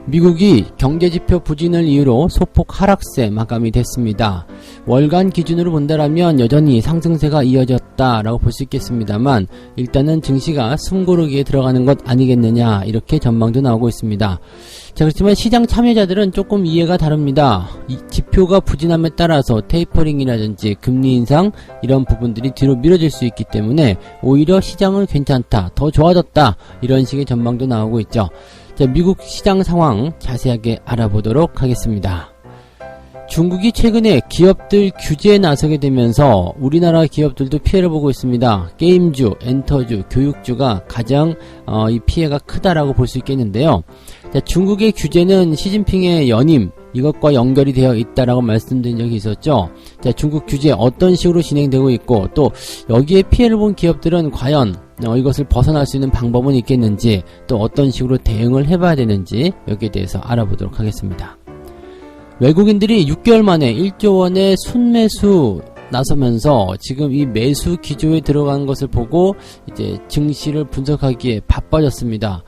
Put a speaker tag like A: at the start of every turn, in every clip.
A: 미국이 경제지표 부진을 이유로 소폭 하락세 마감이 됐습니다. 월간 기준으로 본다라면 여전히 상승세가 이어졌다라고 볼 수 있겠습니다만 일단은 증시가 숨고르기에 들어가는 것 아니겠느냐 이렇게 전망도 나오고 있습니다. 자, 그렇지만 시장 참여자들은 조금 이해가 다릅니다. 이 지표가 부진함에 따라서 테이퍼링이라든지 금리 인상 이런 부분들이 뒤로 미뤄질 수 있기 때문에 오히려 시장은 괜찮다, 더 좋아졌다 이런 식의 전망도 나오고 있죠. 자, 미국 시장 상황 자세하게 알아보도록 하겠습니다. 중국이 최근에 기업들 규제에 나서게 되면서 우리나라 기업들도 피해를 보고 있습니다. 게임주, 엔터주, 교육주가 가장 이 피해가 크다라고 볼 수 있겠는데요. 자, 중국의 규제는 시진핑의 연임 이것과 연결이 되어 있다라고 말씀드린 적이 있었죠. 자, 중국 규제 어떤 식으로 진행되고 있고 또 여기에 피해를 본 기업들은 과연 이것을 벗어날 수 있는 방법은 있겠는지 또 어떤 식으로 대응을 해봐야 되는지 여기에 대해서 알아보도록 하겠습니다. 외국인들이 6개월 만에 1조 원의 순매수 나서면서 지금 이 매수 기조에 들어간 것을 보고 이제 증시를 분석하기에 바빠졌습니다.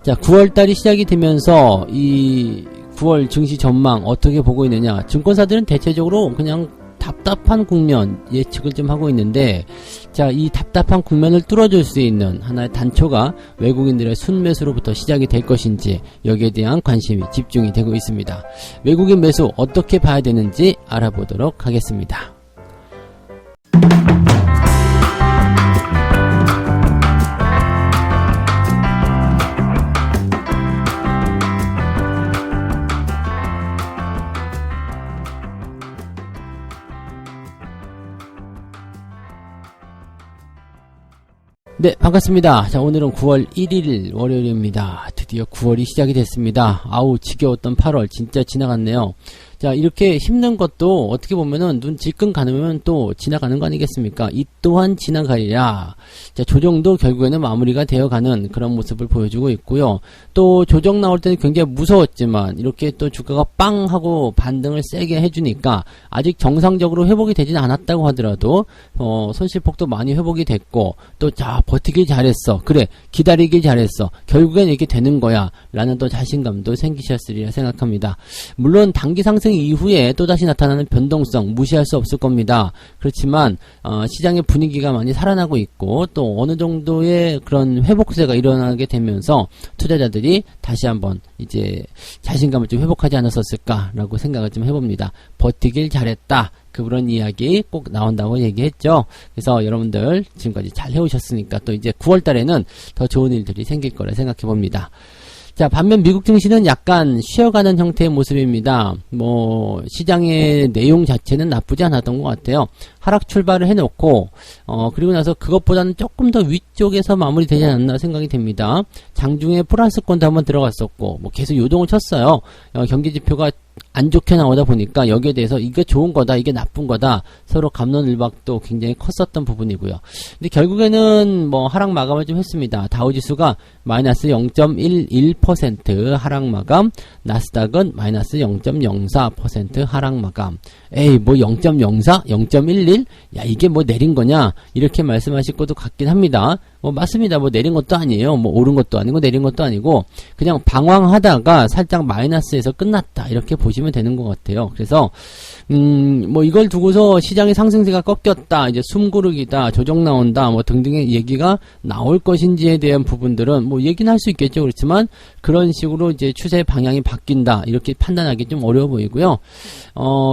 A: 자, 9월달이 시작이 되면서 이 9월 증시 전망 어떻게 보고 있느냐. 증권사들은 대체적으로 그냥 답답한 국면 예측을 좀 하고 있는데, 자, 이 답답한 국면을 뚫어줄 수 있는 하나의 단초가 외국인들의 순매수로부터 시작이 될 것인지 여기에 대한 관심이 집중이 되고 있습니다. 외국인 매수 어떻게 봐야 되는지 알아보도록 하겠습니다. 네, 반갑습니다. 자, 오늘은 9월 1일 월요일입니다. 드디어 9월이 시작이 됐습니다. 아우, 지겨웠던 8월 진짜 지나갔네요. 자, 이렇게 힘든 것도 어떻게 보면은 눈 질끈 감으면 또 지나가는 거 아니겠습니까? 이 또한 지나가리라. 자, 조정도 결국에는 마무리가 되어가는 그런 모습을 보여주고 있고요. 또 조정 나올 때는 굉장히 무서웠지만 이렇게 또 주가가 빵 하고 반등을 세게 해주니까 아직 정상적으로 회복이 되진 않았다고 하더라도 손실폭도 많이 회복이 됐고 또 자, 버티길 잘했어. 그래, 기다리길 잘했어. 결국엔 이렇게 되는 거야. 라는 또 자신감도 생기셨으리라 생각합니다. 물론 단기 상승 이후에 또다시 나타나는 변동성 무시할 수 없을 겁니다. 그렇지만 시장의 분위기가 많이 살아나고 있고 또 어느 정도의 그런 회복세가 일어나게 되면서 투자자들이 다시 한번 이제 자신감을 좀 회복하지 않았었을까라고 생각을 좀 해봅니다. 버티길 잘했다. 그런 이야기 꼭 나온다고 얘기했죠. 그래서 여러분들 지금까지 잘 해오셨으니까 또 이제 9월달에는 더 좋은 일들이 생길 거라 생각해 봅니다. 자, 반면 미국 증시는 약간 쉬어가는 형태의 모습입니다. 시장의 내용 자체는 나쁘지 않았던 것 같아요. 하락 출발을 해놓고, 그리고 나서 그것보다는 조금 더 위쪽에서 마무리되지 않았나 생각이 됩니다. 장중에 플러스권도 한번 들어갔었고, 계속 요동을 쳤어요. 경기지표가 안 좋게 나오다 보니까 여기에 대해서 이게 좋은 거다, 이게 나쁜 거다, 서로 갑론을박도 굉장히 컸었던 부분이고요. 근데 결국에는 하락 마감을 좀 했습니다. 다우지수가 마이너스 0.11% 하락 마감, 나스닥은 마이너스 0.04% 하락 마감. 에이, 0.04? 0.11? 야, 이게 내린 거냐? 이렇게 말씀하실 것도 같긴 합니다. 맞습니다. 내린 것도 아니에요. 오른 것도 아니고 내린 것도 아니고 그냥 방황하다가 살짝 마이너스에서 끝났다. 이렇게 보시면 되는 것 같아요. 그래서 이걸 두고서 시장의 상승세가 꺾였다, 이제 숨고르기다, 조정 나온다, 등등의 얘기가 나올 것인지에 대한 부분들은 얘기는 할 수 있겠죠. 그렇지만 그런 식으로 이제 추세 방향이 바뀐다, 이렇게 판단하기 좀 어려워 보이고요.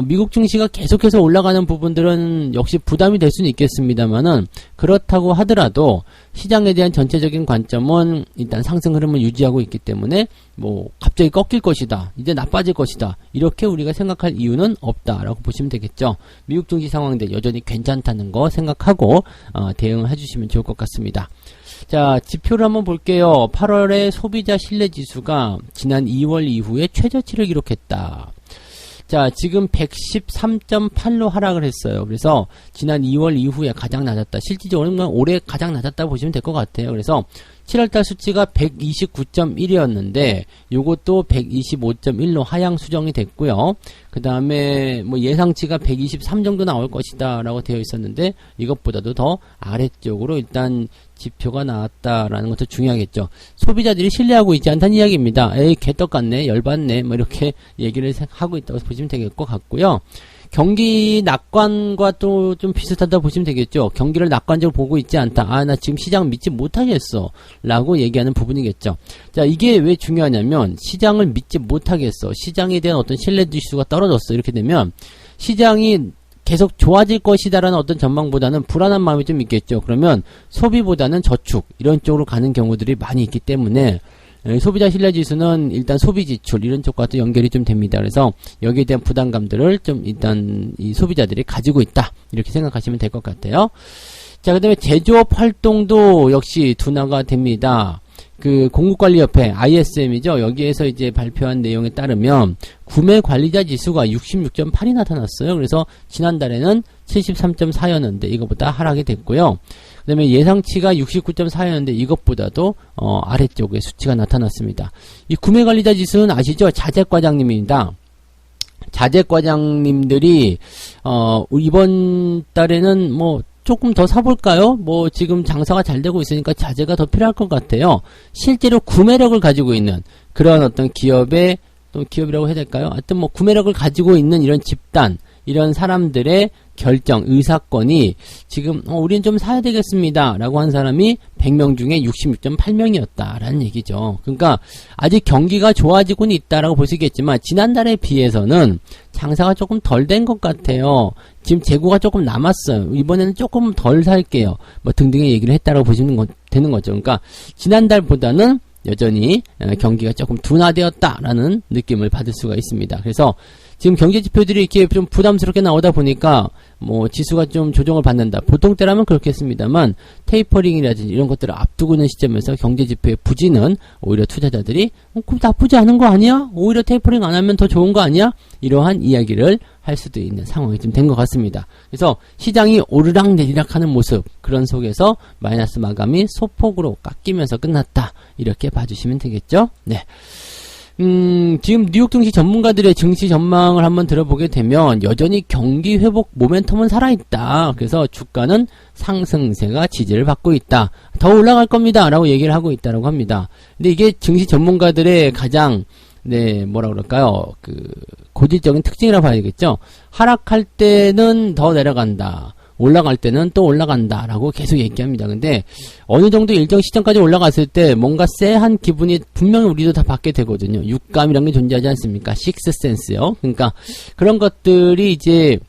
A: 미국 증시가 계속해서 올라가는 부분들은 역시 부담이 될 수는 있겠습니다만은 그렇다고 하더라도 시장에 대한 전체적인 관점은 일단 상승 흐름을 유지하고 있기 때문에 갑자기 꺾일 것이다, 이제 나빠질 것이다, 이렇게 우리가 생각할 이유는 없다라고 보시면 되겠죠. 미국 증시 상황인데 여전히 괜찮다는 거 생각하고 대응을 해주시면 좋을 것 같습니다. 자, 지표를 한번 볼게요. 8월에 소비자 신뢰지수가 지난 2월 이후에 최저치를 기록했다. 자, 지금 113.8로 하락을 했어요. 그래서 지난 2월 이후에 가장 낮았다. 실질적으로는 올해 가장 낮았다고 보시면 될 것 같아요. 그래서 7월달 수치가 129.1이었는데 요것도 125.1로 하향 수정이 됐고요. 그 다음에 뭐 예상치가 123 정도 나올 것이다 라고 되어 있었는데 이것보다도 더 아래쪽으로 일단 지표가 나왔다라는 것도 중요하겠죠. 소비자들이 신뢰하고 있지 않다는 이야기입니다. 에이 개떡 같네, 열받네, 뭐 이렇게 얘기를 하고 있다고 보시면 되겠을 것 같고요. 경기 낙관과 또 좀 비슷하다고 보시면 되겠죠. 경기를 낙관적으로 보고 있지 않다. 아, 나 지금 시장 믿지 못하겠어 라고 얘기하는 부분이겠죠. 자, 이게 왜 중요하냐면 시장을 믿지 못하겠어, 시장에 대한 어떤 신뢰지수가 떨어졌어, 이렇게 되면 시장이 계속 좋아질 것이다라는 어떤 전망보다는 불안한 마음이 좀 있겠죠. 그러면 소비보다는 저축 이런 쪽으로 가는 경우들이 많이 있기 때문에 소비자 신뢰지수는 일단 소비지출 이런 쪽과 또 연결이 좀 됩니다. 그래서 여기에 대한 부담감들을 좀 일단 이 소비자들이 가지고 있다 이렇게 생각하시면 될 것 같아요. 자, 그 다음에 제조업 활동도 역시 둔화가 됩니다. 그 공급관리협회 ISM이죠. 여기에서 이제 발표한 내용에 따르면 구매 관리자 지수가 66.8이 나타났어요. 그래서 지난달에는 73.4였는데 이것보다 하락이 됐고요. 그 다음에 예상치가 69.4였는데 이것보다도 아래쪽에 수치가 나타났습니다. 이 구매관리자 지수는 아시죠? 자재과장님입니다. 자재과장님들이 이번 달에는 뭐 조금 더 사볼까요? 뭐 지금 장사가 잘 되고 있으니까 자재가 더 필요할 것 같아요. 실제로 구매력을 가지고 있는 그런 어떤 기업의, 또 기업이라고 해야 될까요? 하여튼 뭐 구매력을 가지고 있는 이런 집단, 이런 사람들의 결정, 의사권이 지금 우리는 좀 사야 되겠습니다 라고 한 사람이 100명 중에 66.8명이었다 라는 얘기죠. 그러니까 아직 경기가 좋아지고는 있다라고 보시겠지만 지난달에 비해서는 장사가 조금 덜 된 것 같아요. 지금 재고가 조금 남았어요. 이번에는 조금 덜 살게요, 뭐 등등의 얘기를 했다라고 보시면 되는 거죠. 그러니까 지난달보다는 여전히 경기가 조금 둔화되었다라는 느낌을 받을 수가 있습니다. 그래서 지금 경제 지표들이 이렇게 좀 부담스럽게 나오다 보니까 뭐 지수가 좀 조정을 받는다. 보통 때라면 그렇겠습니다만 테이퍼링이라든지 이런 것들을 앞두고 있는 시점에서 경제 지표의 부진은 오히려 투자자들이 그럼 나쁘지 않은 거 아니야? 오히려 테이퍼링 안 하면 더 좋은 거 아니야? 이러한 이야기를 할 수도 있는 상황이 좀 된 것 같습니다. 그래서 시장이 오르락 내리락 하는 모습, 그런 속에서 마이너스 마감이 소폭으로 깎이면서 끝났다. 이렇게 봐주시면 되겠죠? 네. 지금 뉴욕 증시 전문가들의 증시 전망을 한번 들어보게 되면 여전히 경기 회복 모멘텀은 살아있다. 그래서 주가는 상승세가 지지를 받고 있다. 더 올라갈 겁니다 라고 얘기를 하고 있다고 합니다. 근데 이게 증시 전문가들의 가장 뭐라 그럴까요? 고질적인 특징이라고 봐야 되겠죠? 하락할 때는 더 내려간다, 올라갈 때는 또 올라간다 라고 계속 얘기합니다. 근데 어느 정도 일정 시점까지 올라갔을 때 뭔가 쎄한 기분이 분명히 우리도 다 받게 되거든요. 육감이란 게 존재하지 않습니까? 식스센스요. 그러니까 그런 것들이 이제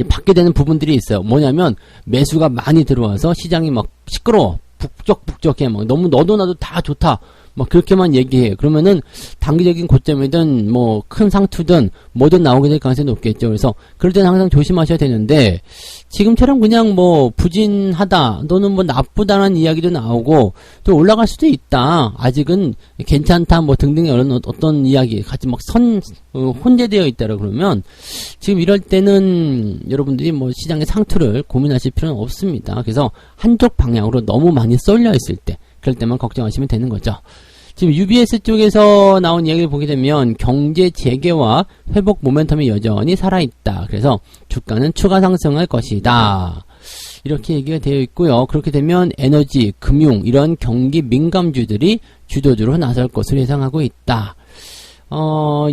A: 받게 되는 부분들이 있어요. 뭐냐면 매수가 많이 들어와서 시장이 막 시끄러워, 북적북적해, 막 너무 너도 나도 다 좋다, 막 그렇게만 얘기해요. 그러면은 단기적인 고점이든 뭐 큰 상투든 뭐든 나오게 될 가능성이 높겠죠. 그래서 그럴 때는 항상 조심하셔야 되는데 지금처럼 그냥 뭐 부진하다 또는 뭐 나쁘다는 이야기도 나오고 또 올라갈 수도 있다, 아직은 괜찮다, 뭐 등등의 어떤 이야기 같이 막 혼재되어 있다라 그러면 지금 이럴 때는 여러분들이 뭐 시장의 상투를 고민하실 필요는 없습니다. 그래서 한쪽 방향으로 너무 많이 쏠려 있을 때, 그럴 때만 걱정하시면 되는 거죠. 지금 UBS 쪽에서 나온 이야기를 보게 되면 경제 재개와 회복 모멘텀이 여전히 살아있다. 그래서 주가는 추가 상승할 것이다, 이렇게 얘기가 되어 있고요. 그렇게 되면 에너지, 금융 이런 경기 민감주들이 주도주로 나설 것으로 예상하고 있다.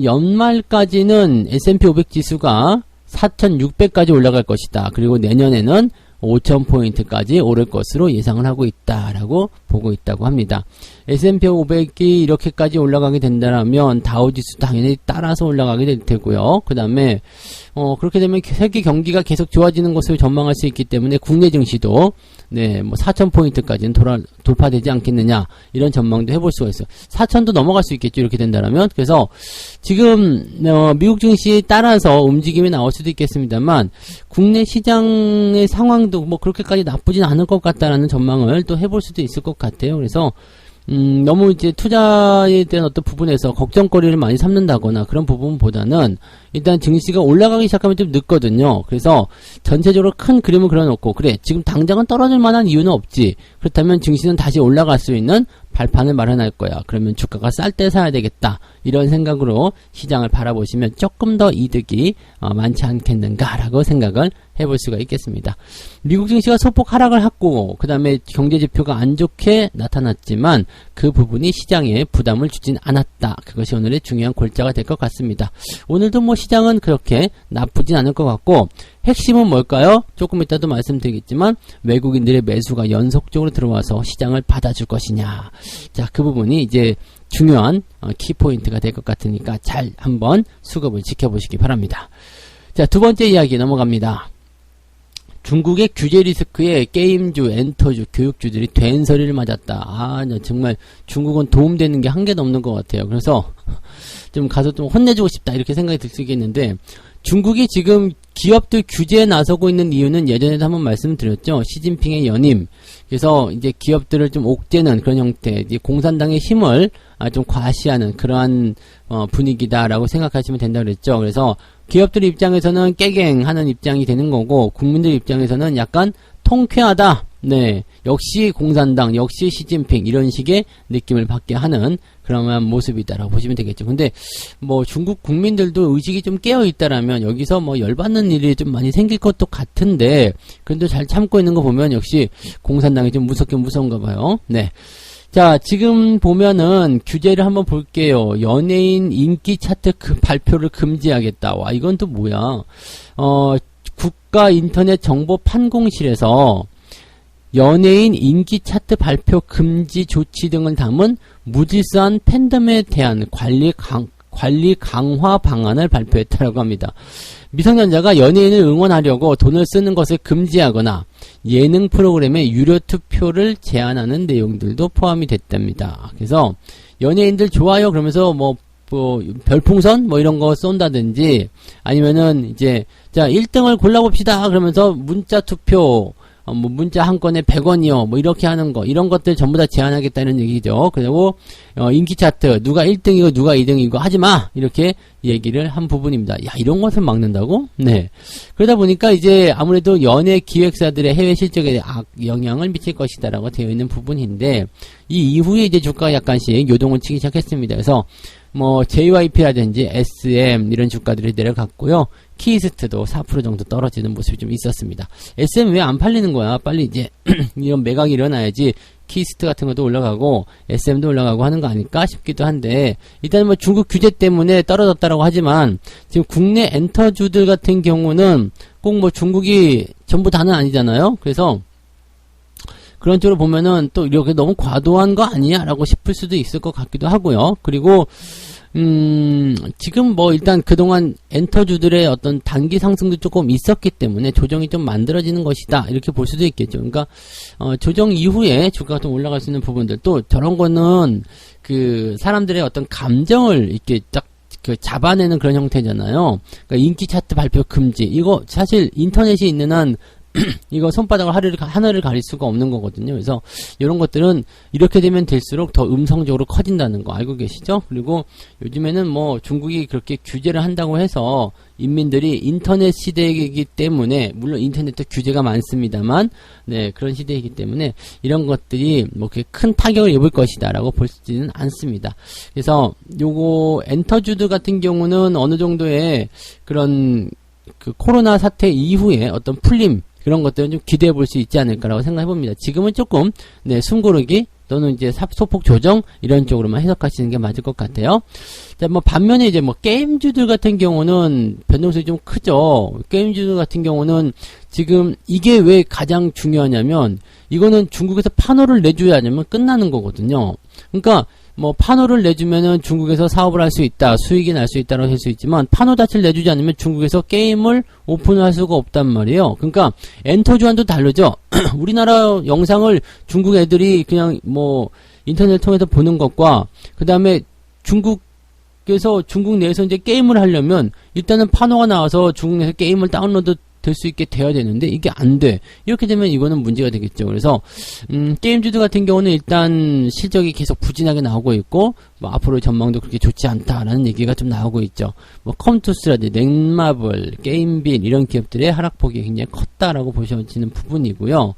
A: 연말까지는 S&P 500 지수가 4,600까지 올라갈 것이다. 그리고 내년에는 5,000포인트까지 오를 것으로 예상을 하고 있다라고 보고 있다고 합니다. S&P 500이 이렇게까지 올라가게 된다면 다우지수 당연히 따라서 올라가게 될 테고요. 그 다음에 그렇게 되면 세계 경기가 계속 좋아지는 것으로 전망할 수 있기 때문에 국내 증시도 뭐 4,000포인트까지는 돌파되지 않겠느냐, 이런 전망도 해볼 수가 있어요. 4,000도 넘어갈 수 있겠죠, 이렇게 된다면. 그래서 지금 미국 증시에 따라서 움직임이 나올 수도 있겠습니다만 국내 시장의 상황도 뭐 그렇게까지 나쁘진 않을 것 같다라는 전망을 또 해볼 수도 있을 것 같아요. 그래서 너무 이제 투자에 대한 어떤 부분에서 걱정거리를 많이 삼는다거나 그런 부분보다는 일단 증시가 올라가기 시작하면 좀 늦거든요. 그래서 전체적으로 큰 그림을 그려놓고, 그래, 지금 당장은 떨어질 만한 이유는 없지. 그렇다면 증시는 다시 올라갈 수 있는 발판을 마련할 거야. 그러면 주가가 쌀 때 사야 되겠다. 이런 생각으로 시장을 바라보시면 조금 더 이득이 많지 않겠는가라고 생각을 해볼 수가 있겠습니다. 미국 증시가 소폭 하락을 했고, 그 다음에 경제지표가 안 좋게 나타났지만 그 부분이 시장에 부담을 주진 않았다. 그것이 오늘의 중요한 골자가 될 것 같습니다. 오늘도 뭐 시장은 그렇게 나쁘진 않을 것 같고, 핵심은 뭘까요? 조금 이따도 말씀드리겠지만 외국인들의 매수가 연속적으로 들어와서 시장을 받아줄 것이냐. 자, 그 부분이 이제 중요한 키포인트가 될 것 같으니까 잘 한번 수급을 지켜보시기 바랍니다. 자, 두 번째 이야기 넘어갑니다. 중국의 규제 리스크에 게임주, 엔터주, 교육주들이 된소리를 맞았다. 정말 중국은 도움되는 게 한 개도 없는 것 같아요. 그래서 좀 가서 좀 혼내주고 싶다 이렇게 생각이 들 수 있겠는데, 중국이 지금 기업들 규제에 나서고 있는 이유는 예전에도 한번 말씀드렸죠. 시진핑의 연임. 그래서 이제 기업들을 좀 옥죄는 그런 형태, 이제 공산당의 힘을 좀 과시하는 그러한 분위기다라고 생각하시면 된다고 그랬죠. 그래서 기업들 입장에서는 깨갱하는 입장이 되는 거고, 국민들 입장에서는 약간 통쾌하다. 네, 역시 공산당, 역시 시진핑 이런 식의 느낌을 받게 하는 그런 모습이다라고 보시면 되겠죠. 근데 뭐 중국 국민들도 의식이 좀 깨어 있다라면 여기서 뭐 열받는 일이 좀 많이 생길 것도 같은데, 그래도 잘 참고 있는 거 보면 역시 공산당이 좀 무서운가 봐요. 네. 자, 지금 보면은 규제를 한번 볼게요. 연예인 인기 차트 발표를 금지하겠다. 와, 이건 또 뭐야? 국가 인터넷 정보 판공실에서 연예인 인기 차트 발표 금지 조치 등을 담은 무질서한 팬덤에 대한 관리 강화 방안을 발표했다고 합니다. 미성년자가 연예인을 응원하려고 돈을 쓰는 것을 금지하거나 예능 프로그램에 유료 투표를 제한하는 내용들도 포함이 됐답니다. 그래서 연예인들 좋아요 그러면서 뭐 별풍선 뭐 이런 거 쏜다든지, 아니면은 이제 자 1등을 골라봅시다 그러면서 문자 투표 뭐 문자 한 건에 100원이요 뭐 이렇게 하는 거, 이런 것들 전부 다 제한하겠다는 얘기죠. 그리고 인기 차트 누가 1등이고 누가 2등이고 하지마 이렇게 얘기를 한 부분입니다. 야, 이런 것을 막는다고? 네. 그러다 보니까 이제 아무래도 연예 기획사들의 해외 실적에 영향을 미칠 것이다라고 되어 있는 부분인데, 이 이후에 이제 주가가 약간씩 요동을 치기 시작했습니다. 그래서 뭐 JYP라든지 SM 이런 주가들이 내려갔고요. 키스트도 4% 정도 떨어지는 모습이 좀 있었습니다. SM 왜 안 팔리는 거야? 빨리 이제 이런 매각이 일어나야지 키스트 같은 것도 올라가고 SM도 올라가고 하는 거 아닐까 싶기도 한데, 일단 뭐 중국 규제 때문에 떨어졌다라고 하지만 지금 국내 엔터주들 같은 경우는 꼭 뭐 중국이 전부 다는 아니잖아요. 그래서 그런 쪽으로 보면은 또 이렇게 너무 과도한 거 아니야? 라고 싶을 수도 있을 것 같기도 하고요. 그리고 지금 뭐 일단 그동안 엔터주들의 어떤 단기 상승도 조금 있었기 때문에 조정이 좀 만들어지는 것이다. 이렇게 볼 수도 있겠죠. 그러니까, 조정 이후에 주가가 좀 올라갈 수 있는 부분들, 또 저런 거는 그 사람들의 어떤 감정을 이렇게 딱 잡아내는 그런 형태잖아요. 그러니까 인기 차트 발표 금지. 이거 사실 인터넷이 있는 한 이거 손바닥을 하나를 가릴 수가 없는 거거든요. 그래서 이런 것들은 이렇게 되면 될수록 더 음성적으로 커진다는 거 알고 계시죠? 그리고 요즘에는 뭐 중국이 그렇게 규제를 한다고 해서 인민들이 인터넷 시대이기 때문에, 물론 인터넷도 규제가 많습니다만, 네, 그런 시대이기 때문에 이런 것들이 뭐 그렇게 큰 타격을 입을 것이다 라고 볼 수 있지는 않습니다. 그래서 요거 엔터주드 같은 경우는 어느 정도의 그런 그 코로나 사태 이후에 어떤 풀림, 그런 것들은 좀 기대해 볼 수 있지 않을까라고 생각해 봅니다. 지금은 조금, 네, 숨고르기 또는 이제 소폭 조정 이런 쪽으로만 해석하시는 게 맞을 것 같아요. 자, 뭐 반면에 이제 뭐 게임주들 같은 경우는 변동성이 좀 크죠. 게임주들 같은 경우는 지금 이게 왜 가장 중요하냐면, 이거는 중국에서 판호를 내줘야 하냐면 끝나는 거거든요. 그러니까 뭐 판호를 내주면은 중국에서 사업을 할 수 있다, 수익이 날 수 있다라고 할 수 있지만, 판호 자체를 내주지 않으면 중국에서 게임을 오픈할 수가 없단 말이에요. 그러니까 엔터 주안도 다르죠. 우리나라 영상을 중국 애들이 그냥 뭐 인터넷 통해서 보는 것과, 그 다음에 중국 내에서 이제 게임을 하려면 일단은 판호가 나와서 중국 내에서 게임을 다운로드 들 수 있게 돼야 되는데 이게 안 돼. 이렇게 되면 이거는 문제가 되겠죠. 그래서 게임주드 같은 경우는 일단 실적이 계속 부진하게 나오고 있고 뭐 앞으로 전망도 그렇게 좋지 않다라는 얘기가 좀 나오고 있죠. 뭐 컴투스라든지 넷마블, 게임빌 이런 기업들의 하락폭이 굉장히 컸다라고 보셔지는 부분이고요.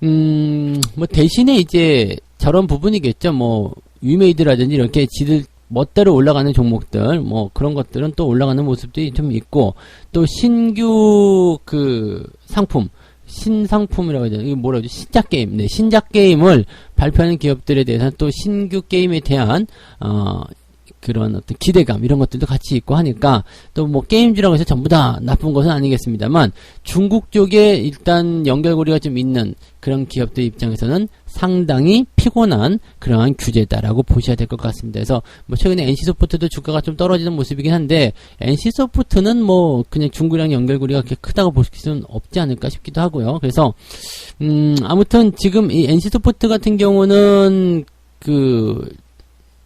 A: 뭐 대신에 이제 저런 부분이겠죠. 뭐 위메이드라든지 이렇게 지들 멋대로 올라가는 종목들, 뭐 그런 것들은 또 올라가는 모습들이 좀 있고, 또 신규 그 상품, 신상품이라고 해야 되나? 이게 뭐라 그러죠? 신작 게임. 네, 신작 게임을 발표하는 기업들에 대해서는 또 신규 게임에 대한, 그런 어떤 기대감 이런 것들도 같이 있고 하니까 또 뭐 게임주라고 해서 전부 다 나쁜 것은 아니겠습니다만 중국 쪽에 일단 연결고리가 좀 있는 그런 기업들 입장에서는 상당히 피곤한 그러한 규제다라고 보셔야 될 것 같습니다. 그래서 뭐 최근에 NC소프트도 주가가 좀 떨어지는 모습이긴 한데 NC소프트는 뭐 그냥 중국이랑 연결고리가 그렇게 크다고 볼 수는 없지 않을까 싶기도 하고요. 그래서 아무튼 지금 이 NC소프트 같은 경우는 그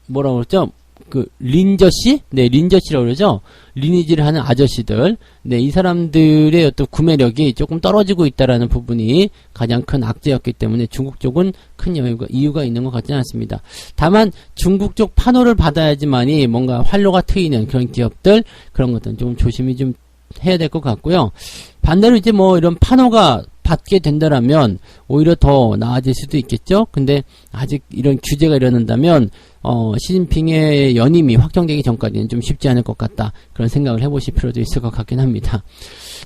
A: 뭐라고 그랬죠? 그 린저씨? 네, 린저씨라고 그러죠? 리니지를 하는 아저씨들. 네, 이 사람들의 어떤 구매력이 조금 떨어지고 있다라는 부분이 가장 큰 악재였기 때문에 중국 쪽은 큰 이유가 있는 것 같지는 않습니다. 다만 중국 쪽 판호를 받아야지만이 뭔가 활로가 트이는 그런 기업들, 그런 것들은 좀 조심히 좀 해야 될 것 같고요. 반대로 이제 뭐 이런 판호가 받게 된다라면 오히려 더 나아질 수도 있겠죠. 근데 아직 이런 규제가 일어난다면 시진핑의 연임이 확정되기 전까지는 좀 쉽지 않을 것 같다. 그런 생각을 해보실 필요도 있을 것 같긴 합니다.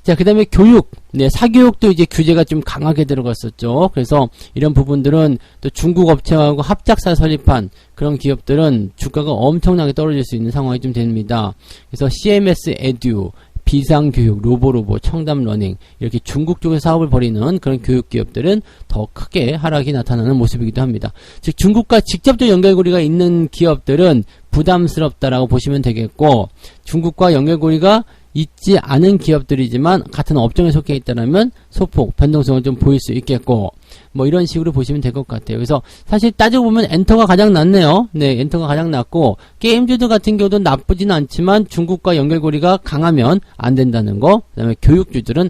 A: 자, 그 다음에 교육. 네, 사교육도 이제 규제가 좀 강하게 들어갔었죠. 그래서 이런 부분들은 또 중국 업체하고 합작사 설립한 그런 기업들은 주가가 엄청나게 떨어질 수 있는 상황이 좀 됩니다. 그래서 CMS 에듀, 비상교육, 로보로보, 청담러닝 이렇게 중국 쪽에 사업을 벌이는 그런 교육기업들은 더 크게 하락이 나타나는 모습이기도 합니다. 즉 중국과 직접적 연결고리가 있는 기업들은 부담스럽다라고 보시면 되겠고 중국과 연결고리가 있지 않은 기업들이지만 같은 업종에 속해 있다면 소폭 변동성을 좀 보일 수 있겠고 뭐 이런 식으로 보시면 될 것 같아요. 그래서 사실 따지고 보면 엔터가 가장 낫네요. 네, 엔터가 가장 낫고 게임주도 같은 경우도 나쁘지는 않지만 중국과 연결고리가 강하면 안 된다는 거. 그다음에 교육주들은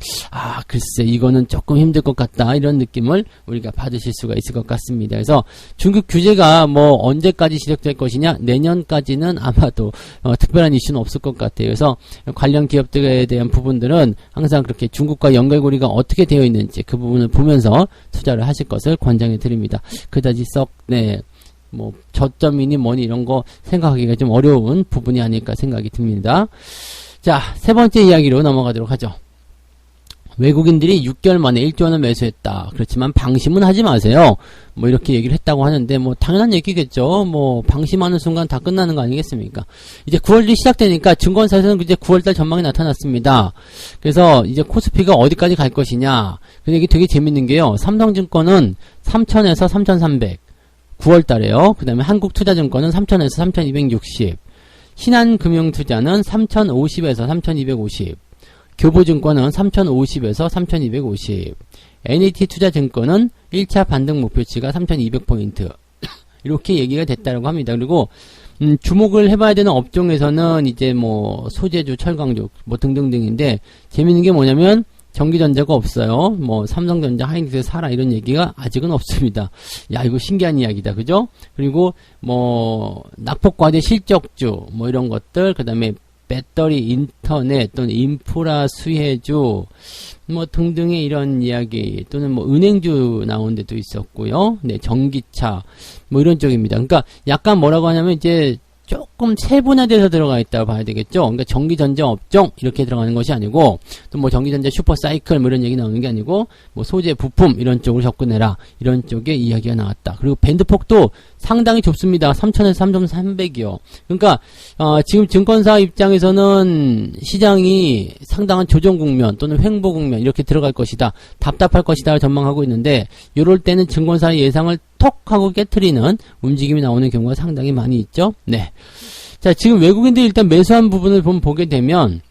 A: 글쎄 이거는 조금 힘들 것 같다 이런 느낌을 우리가 받으실 수가 있을 것 같습니다. 그래서 중국 규제가 뭐 언제까지 시작될 것이냐 내년까지는 아마도 특별한 이슈는 없을 것 같아요. 그래서 관련 기업들에 대한 부분들은 항상 그렇게 중국과 연결고리가 어떻게 되어 있는지 그 부분을 보면서 투자를 하실 것을 권장해 드립니다. 그다지 뭐 저점이니 뭐니 이런 거 생각하기가 좀 어려운 부분이 아닐까 생각이 듭니다. 자, 세 번째 이야기로 넘어가도록 하죠. 외국인들이 6개월 만에 1조 원을 매수했다. 그렇지만 방심은 하지 마세요. 뭐 이렇게 얘기를 했다고 하는데 뭐 당연한 얘기겠죠. 뭐 방심하는 순간 다 끝나는 거 아니겠습니까? 이제 9월이 시작되니까 증권사에서는 이제 9월달 전망이 나타났습니다. 그래서 이제 코스피가 어디까지 갈 것이냐. 근데 이게 되게 재밌는 게요. 삼성증권은 3,000에서 3,300. 9월달에요. 그 다음에 한국투자증권은 3,000에서 3,260. 신한금융투자는 3,050에서 3,250. 교보증권은 3,050에서 3,250. NAT투자증권은 1차 반등 목표치가 3,200포인트. 이렇게 얘기가 됐다고 합니다. 그리고 주목을 해봐야 되는 업종에서는 이제 뭐 소재주, 철강주 뭐 등등등인데 재밌는 게 뭐냐면 전기전자가 없어요. 뭐 삼성전자, 하이닉스 사라 이런 얘기가 아직은 없습니다. 야, 이거 신기한 이야기다. 그죠? 그리고 뭐 낙폭과대 실적주 뭐 이런 것들, 그다음에 배터리, 인터넷 또는 인프라 수혜주 뭐 등등의 이런 이야기 또는 뭐 은행주 나온 데도 있었고요. 네, 전기차 뭐 이런 쪽입니다. 그러니까 약간 뭐라고 하냐면 이제 조금 세분화돼서 들어가 있다고 봐야 되겠죠. 그러니까 전기전자 업종 이렇게 들어가는 것이 아니고 또 뭐 전기전자 슈퍼사이클 뭐 이런 얘기 나오는 게 아니고 뭐 소재 부품 이런 쪽으로 접근해라 이런 쪽에 이야기가 나왔다. 그리고 밴드폭도 상당히 좁습니다. 3,000에서 3,300이요. 그러니까 지금 증권사 입장에서는 시장이 상당한 조정 국면 또는 횡보 국면 이렇게 들어갈 것이다. 답답할 것이다 전망하고 있는데 이럴 때는 증권사의 예상을 톡 하고 깨트리는 움직임이 나오는 경우가 상당히 많이 있죠. 네. 자, 지금 외국인들이 일단 매수한 부분을 보게 되면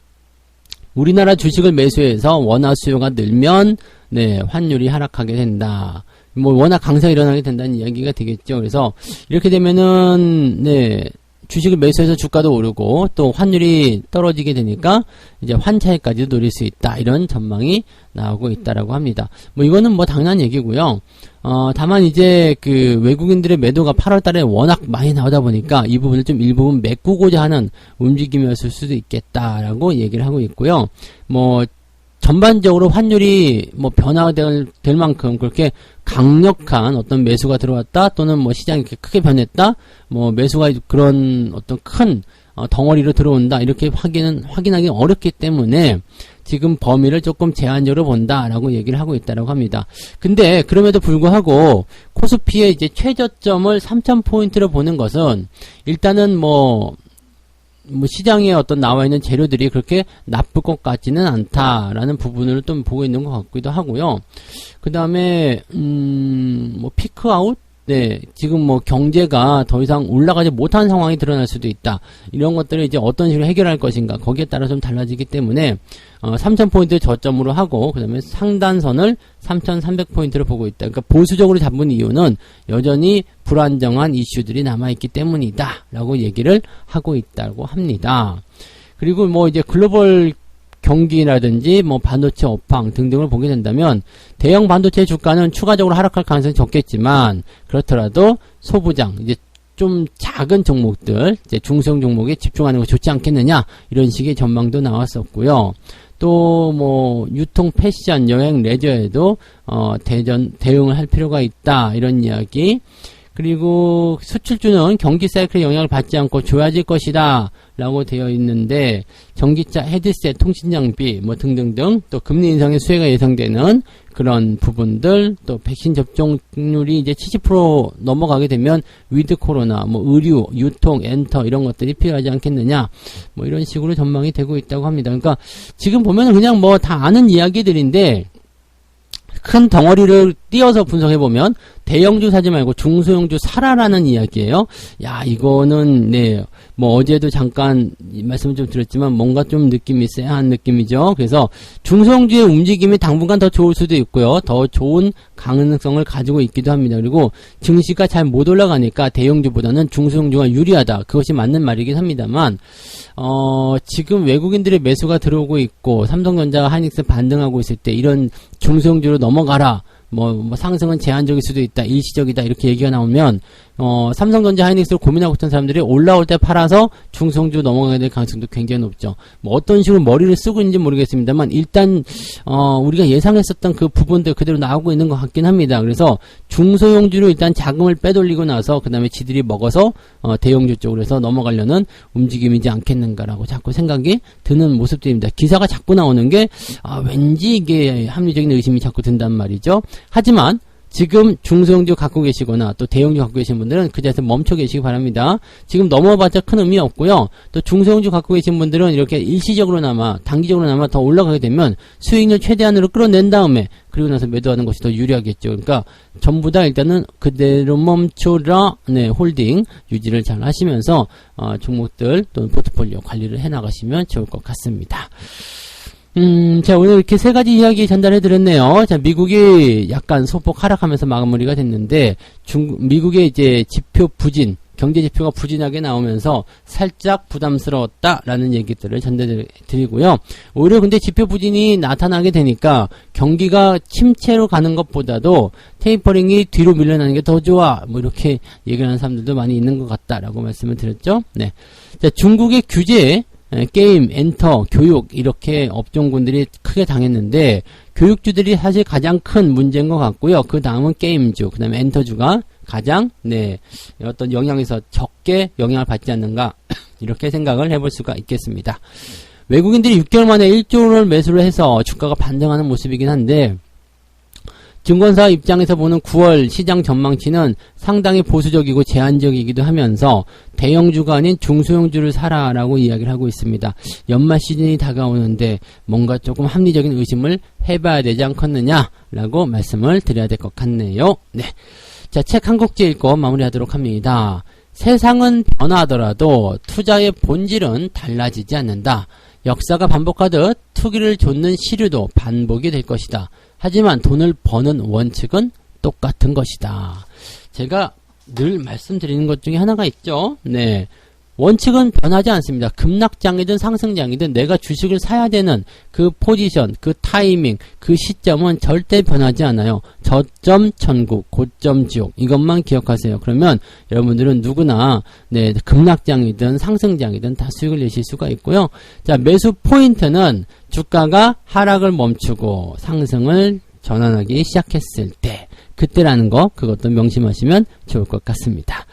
A: 우리나라 주식을 매수해서 원화 수요가 늘면 네, 환율이 하락하게 된다. 뭐 워낙 강세가 일어나게 된다는 이야기가 되겠죠. 그래서 이렇게 되면은 네, 주식을 매수해서 주가도 오르고 또 환율이 떨어지게 되니까 이제 환차익까지도 노릴 수 있다. 이런 전망이 나오고 있다라고 합니다. 뭐 이거는 뭐 당연한 얘기고요. 다만 이제 그 외국인들의 매도가 8월 달에 워낙 많이 나오다 보니까 이 부분을 좀 일부분 메꾸고자 하는 움직임이었을 수도 있겠다라고 얘기를 하고 있고요. 뭐 전반적으로 환율이 뭐 변화가 될 만큼 그렇게 강력한 어떤 매수가 들어왔다 또는 뭐 시장이 이렇게 크게 변했다 뭐 매수가 그런 어떤 큰 덩어리로 들어온다 이렇게 확인하기 어렵기 때문에 지금 범위를 조금 제한적으로 본다라고 얘기를 하고 있다라고 합니다. 근데 그럼에도 불구하고 코스피의 이제 최저점을 3,000포인트로 보는 것은 일단은 뭐 시장에 어떤 나와 있는 재료들이 그렇게 나쁠 것 같지는 않다라는 부분을 좀 보고 있는 것 같기도 하고요. 그 다음에 뭐 피크아웃, 네, 지금 뭐 경제가 더 이상 올라가지 못한 상황이 드러날 수도 있다. 이런 것들을 이제 어떤 식으로 해결할 것인가 거기에 따라 좀 달라지기 때문에 3,000포인트 저점으로 하고 그 다음에 상단선을 3,300포인트로 보고 있다. 그러니까 보수적으로 잡은 이유는 여전히 불안정한 이슈들이 남아있기 때문이다 라고 얘기를 하고 있다고 합니다. 그리고 뭐 이제 글로벌 경기라든지 뭐 반도체 업황 등등을 보게 된다면 대형 반도체 주가는 추가적으로 하락할 가능성이 적겠지만 그렇더라도 소부장 이제 좀 작은 종목들 이제 중소형 종목에 집중하는 거 좋지 않겠느냐 이런 식의 전망도 나왔었고요. 또 뭐 유통, 패션, 여행, 레저에도 대응을 할 필요가 있다 이런 이야기. 그리고 수출주는 경기 사이클의 영향을 받지 않고 좋아질 것이다 라고 되어 있는데 전기차, 헤드셋, 통신장비 뭐 등등등 또 금리 인상의 수혜가 예상되는 그런 부분들 또 백신 접종률이 이제 70% 넘어가게 되면 위드 코로나 뭐 의류, 유통, 엔터 이런 것들이 필요하지 않겠느냐 뭐 이런 식으로 전망이 되고 있다고 합니다. 그러니까 지금 보면은 그냥 뭐 다 아는 이야기들인데 큰 덩어리를 띄어서 분석해보면 대형주 사지 말고 중소형주 사라라는 이야기예요. 야, 이거는 네, 뭐 어제도 잠깐 말씀을 좀 드렸지만 뭔가 좀 느낌이 쎄한 느낌이죠. 그래서 중소형주의 움직임이 당분간 더 좋을 수도 있고요. 더 좋은 가능성을 가지고 있기도 합니다. 그리고 증시가 잘 못 올라가니까 대형주보다는 중소형주가 유리하다. 그것이 맞는 말이긴 합니다만 지금 외국인들의 매수가 들어오고 있고 삼성전자가 하이닉스 반등하고 있을 때 이런 중소형주로 넘어가라. 뭐 상승은 제한적일 수도 있다. 일시적이다. 이렇게 얘기가 나오면 삼성전자 하이닉스를 고민하고 있던 사람들이 올라올 때 팔아서 중소형주 넘어가게 될 가능성도 굉장히 높죠. 뭐 어떤 식으로 머리를 쓰고 있는지 모르겠습니다만 일단 우리가 예상했었던 그 부분들 그대로 나오고 있는 것 같긴 합니다. 그래서 중소형주로 일단 자금을 빼돌리고 나서 그 다음에 지들이 먹어서 대형주 쪽으로 해서 넘어가려는 움직임이지 않겠는가라고 자꾸 생각이 드는 모습들입니다. 기사가 자꾸 나오는 게 왠지 이게 합리적인 의심이 자꾸 든단 말이죠. 하지만 지금 중소형주 갖고 계시거나 또 대형주 갖고 계신 분들은 그 자리에서 멈춰 계시기 바랍니다. 지금 넘어봤자 큰 의미 없고요. 또 중소형주 갖고 계신 분들은 이렇게 일시적으로나마 단기적으로나마 더 올라가게 되면 수익률 최대한으로 끌어낸 다음에 그리고 나서 매도하는 것이 더 유리하겠죠. 그러니까 전부 다 일단은 그대로 멈춰라. 네, 홀딩 유지를 잘 하시면서 종목들 또는 포트폴리오 관리를 해 나가시면 좋을 것 같습니다. 자, 오늘 이렇게 세 가지 이야기 전달해 드렸네요. 자, 미국이 약간 소폭 하락하면서 마무리가 됐는데, 미국의 이제 지표 부진, 경제 지표가 부진하게 나오면서 살짝 부담스러웠다라는 얘기들을 전달해 드리고요. 오히려 근데 지표 부진이 나타나게 되니까 경기가 침체로 가는 것보다도 테이퍼링이 뒤로 밀려나는 게 더 좋아. 뭐 이렇게 얘기를 하는 사람들도 많이 있는 것 같다라고 말씀을 드렸죠. 네. 자, 중국의 규제, 게임, 엔터, 교육 이렇게 업종군들이 크게 당했는데 교육주들이 사실 가장 큰 문제인 것 같고요. 그 다음은 게임주, 그 다음에 엔터주가 가장 어떤 영향에서 적게 영향을 받지 않는가 이렇게 생각을 해볼 수가 있겠습니다. 외국인들이 6개월 만에 1조를 매수를 해서 주가가 반등하는 모습이긴 한데 증권사 입장에서 보는 9월 시장 전망치는 상당히 보수적이고 제한적이기도 하면서 대형주가 아닌 중소형주를 사라라고 이야기를 하고 있습니다. 연말 시즌이 다가오는데 뭔가 조금 합리적인 의심을 해봐야 되지 않겠느냐라고 말씀을 드려야 될 것 같네요. 네, 자, 책 한 곡지 읽고 마무리하도록 합니다. 세상은 변화하더라도 투자의 본질은 달라지지 않는다. 역사가 반복하듯 투기를 좇는 시류도 반복이 될 것이다. 하지만 돈을 버는 원칙은 똑같은 것이다. 제가 늘 말씀드리는 것 중에 하나가 있죠. 네. 원칙은 변하지 않습니다. 급락장이든 상승장이든 내가 주식을 사야 되는 그 포지션, 그 타이밍, 그 시점은 절대 변하지 않아요. 저점 천국, 고점 지옥, 이것만 기억하세요. 그러면 여러분들은 누구나 네, 급락장이든 상승장이든 다 수익을 내실 수가 있고요. 자, 매수 포인트는 주가가 하락을 멈추고 상승을 전환하기 시작했을 때, 그때라는 거, 그것도 명심하시면 좋을 것 같습니다.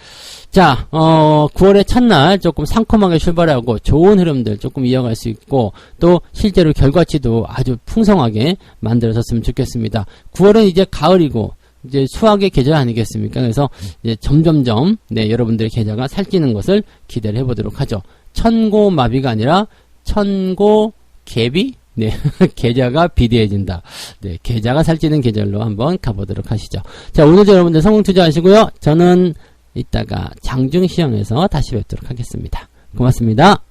A: 자, 9월의 첫날 조금 상콤하게 출발하고 좋은 흐름들 조금 이어갈 수 있고, 또 실제로 결과치도 아주 풍성하게 만들어졌으면 좋겠습니다. 9월은 이제 가을이고, 이제 수학의 계절 아니겠습니까? 그래서 이제 점점점, 네, 여러분들의 계좌가 살찌는 것을 기대를 해보도록 하죠. 천고마비가 아니라 천고개비? 네, 계좌가 비대해진다. 네, 계좌가 살찌는 계절로 한번 가보도록 하시죠. 자, 오늘도 여러분들 성공 투자하시고요. 저는 이따가 장중시장에서 다시 뵙도록 하겠습니다. 고맙습니다.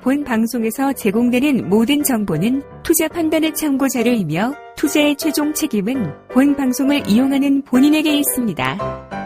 B: 본 방송에서 제공되는 모든 정보는 투자 판단의 참고 자료이며 투자의 최종 책임은 본 방송을 이용하는 본인에게 있습니다.